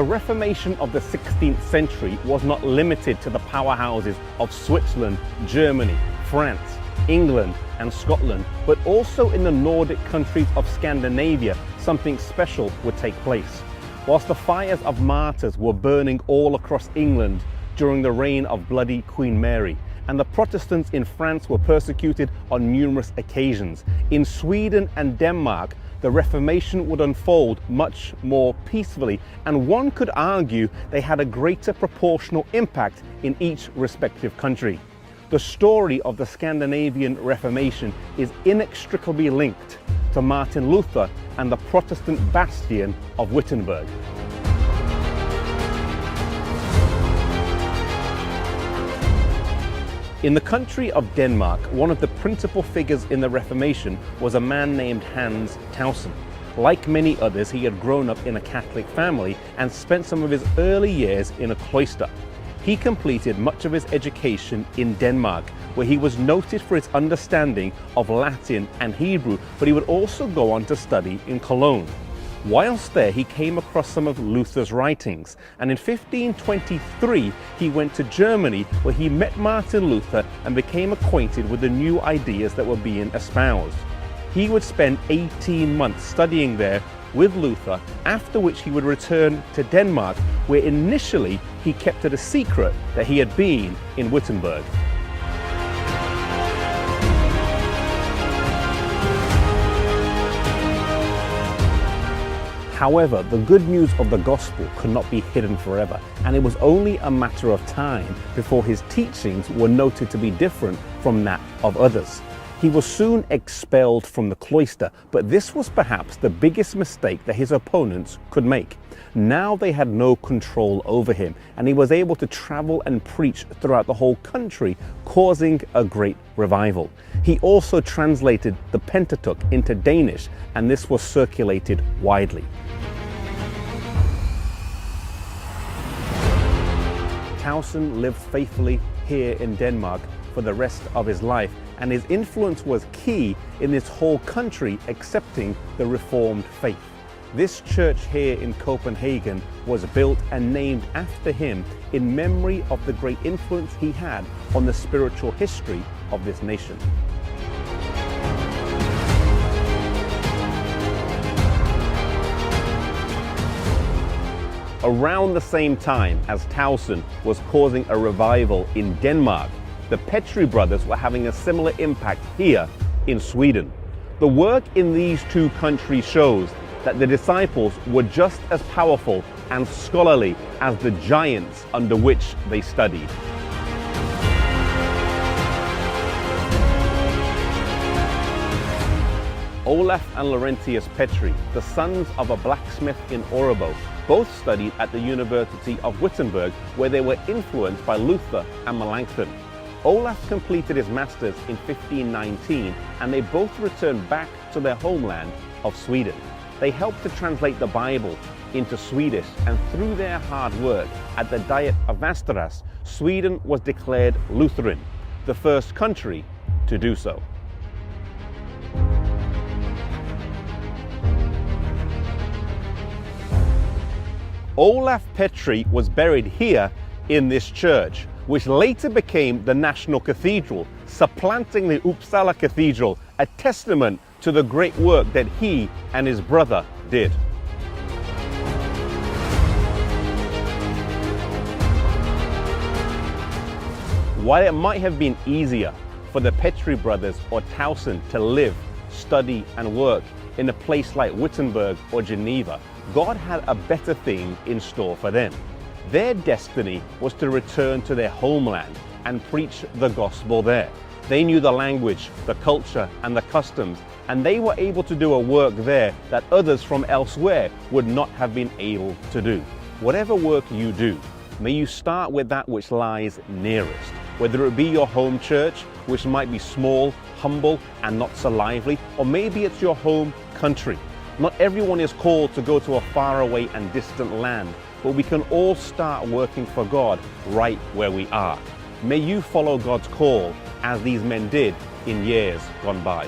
The Reformation of the 16th century was not limited to the powerhouses of Switzerland, Germany, France, England and Scotland, but also in the Nordic countries of Scandinavia, something special would take place. Whilst the fires of martyrs were burning all across England during the reign of bloody Queen Mary, and the Protestants in France were persecuted on numerous occasions, in Sweden and Denmark, the Reformation would unfold much more peacefully, and one could argue they had a greater proportional impact in each respective country. The story of the Scandinavian Reformation is inextricably linked to Martin Luther and the Protestant bastion of Wittenberg. In the country of Denmark, one of the principal figures in the Reformation was a man named Hans Tausen. Like many others, he had grown up in a Catholic family and spent some of his early years in a cloister. He completed much of his education in Denmark, where he was noted for his understanding of Latin and Hebrew, but he would also go on to study in Cologne. Whilst there, he came across some of Luther's writings, and in 1523 he went to Germany, where he met Martin Luther and became acquainted with the new ideas that were being espoused. He would spend 18 months studying there with Luther, after which he would return to Denmark, where initially he kept it a secret that he had been in Wittenberg. However, the good news of the gospel could not be hidden forever, and it was only a matter of time before his teachings were noted to be different from that of others. He was soon expelled from the cloister, but this was perhaps the biggest mistake that his opponents could make. Now they had no control over him, and he was able to travel and preach throughout the whole country, causing a great revival. He also translated the Pentateuch into Danish, and this was circulated widely. Tausen lived faithfully here in Denmark for the rest of his life, and his influence was key in this whole country accepting the Reformed faith. This church here in Copenhagen was built and named after him in memory of the great influence he had on the spiritual history of this nation. Around the same time as Tausen was causing a revival in Denmark, the Petri brothers were having a similar impact here in Sweden. The work in these two countries shows that the disciples were just as powerful and scholarly as the giants under which they studied. Olaf and Laurentius Petri, the sons of a blacksmith in Årebo, both studied at the University of Wittenberg, where they were influenced by Luther and Melanchthon. Olaf completed his masters in 1519, and they both returned back to their homeland of Sweden. They helped to translate the Bible into Swedish, and through their hard work at the Diet of Västerås, Sweden was declared Lutheran, the first country to do so. Olaf Petri was buried here in this church, which later became the National Cathedral, supplanting the Uppsala Cathedral, a testament to the great work that he and his brother did. While it might have been easier for the Petri brothers or Tausen to live, study and work in a place like Wittenberg or Geneva, God had a better thing in store for them. Their destiny was to return to their homeland and preach the gospel there. They knew the language, the culture and the customs, and they were able to do a work there that others from elsewhere would not have been able to do. Whatever work you do, may you start with that which lies nearest, whether it be your home church, which might be small, humble and not so lively, or maybe it's your home country. Not everyone is called to go to a faraway and distant land, but we can all start working for God right where we are. May you follow God's call as these men did in years gone by.